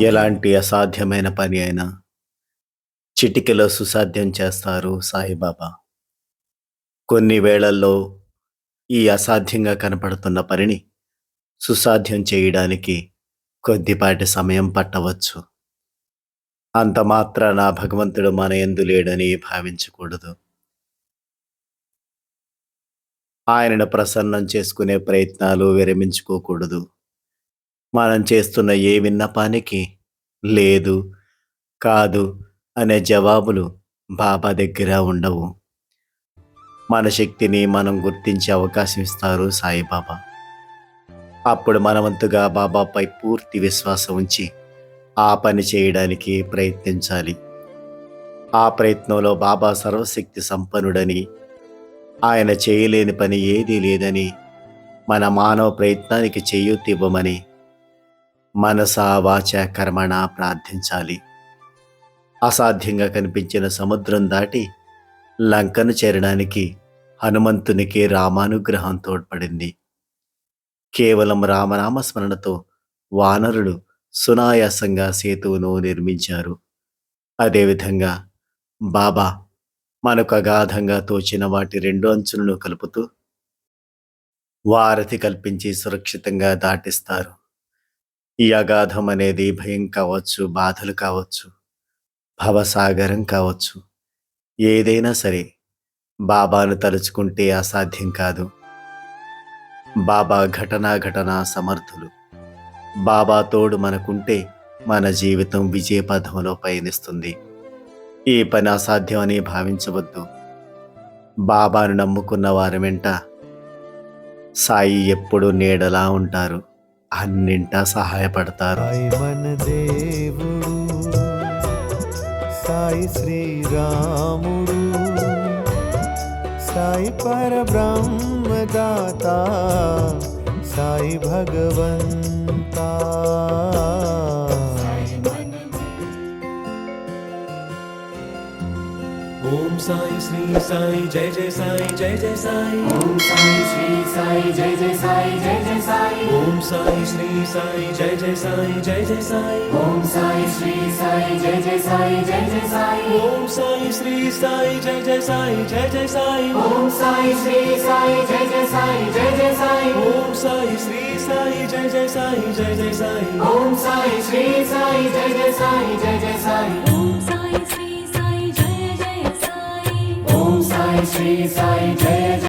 ఎలాంటి అసాధ్యమైన పని అయినా చిటికెలో సుసాధ్యం చేస్తారు సాయిబాబా. కొన్ని వేళల్లో ఈ అసాధ్యంగా కనపడుతున్న పనిని సుసాధ్యం చేయడానికి కొద్దిపాటి సమయం పట్టవచ్చు. అంత మాత్రాన భగవంతుడు మన యందు లేడని భావించకూడదు. ఆయనను ప్రసన్నం చేసుకునే ప్రయత్నాలు విరమించుకోకూడదు. మనం చేస్తున్న ఏ విన్నపానికి లేదు, కాదు అనే జవాబులు బాబా దగ్గర ఉండవు. మన శక్తిని మనం గుర్తించే అవకాశం ఇస్తారు సాయిబాబా. అప్పుడు మనవంతుగా బాబాపై పూర్తి విశ్వాసం ఉంచి ఆ పని చేయడానికి ప్రయత్నించాలి. ఆ ప్రయత్నంలో బాబా సర్వశక్తి సంపన్నుడని, ఆయన చేయలేని పని ఏదీ లేదని, మన మానవ ప్రయత్నానికి చేయూతివ్వమని మనసా వాచ కర్మణ ప్రార్థించాలి. అసాధ్యంగా కనిపించిన సముద్రం దాటి లంకను చేరడానికి హనుమంతునికి రామానుగ్రహం తోడ్పడింది. కేవలం రామనామ స్మరణతో వానరులు సునాయాసంగా సేతువును నిర్మించారు. అదేవిధంగా బాబా మనకు అగాధంగా తోచిన వాటి రెండు అంచులను కలుపుతూ వారధి కల్పించి సురక్షితంగా దాటిస్తారు. ఈ అగాధం అనేది భయం కావచ్చు, బాధలు కావచ్చు, భవసాగరం కావచ్చు, ఏదైనా సరే బాబాను తలుచుకుంటే అసాధ్యం కాదు. బాబా ఘటనా సమర్థులు. బాబా తోడు మనకుంటే మన జీవితం విజయపథంలో పయనిస్తుంది. ఈ పని అసాధ్యం అని భావించవద్దు. బాబాను నమ్ముకున్న వారి వెంట సాయి ఎప్పుడు నీడలా ఉంటారు, అన్నింటా సహాయపడతారు. సాయి మన దేవుడు, సాయి శ్రీరాముడు, సాయి పరబ్రహ్మదాత, సాయి భగవంతా. ओम साई श्री साई जय जय साई जय जय साई। ओम साई श्री साई जय जय साई जय जय साई। ओम साई श्री साई जय जय साई जय जय साई। ओम साई श्री साई जय जय साई जय जय साई। ओम साई श्री साई जय जय साई जय जय साई। ओम साई श्री साई जय जय साई जय जय साई। ओम साई श्री साई जय जय साई जय जय साई। ओम साई श्री साई जय जय साई जय जय साई। ओम साई श्री साई जय जय साई। ओम साई श्री साई जय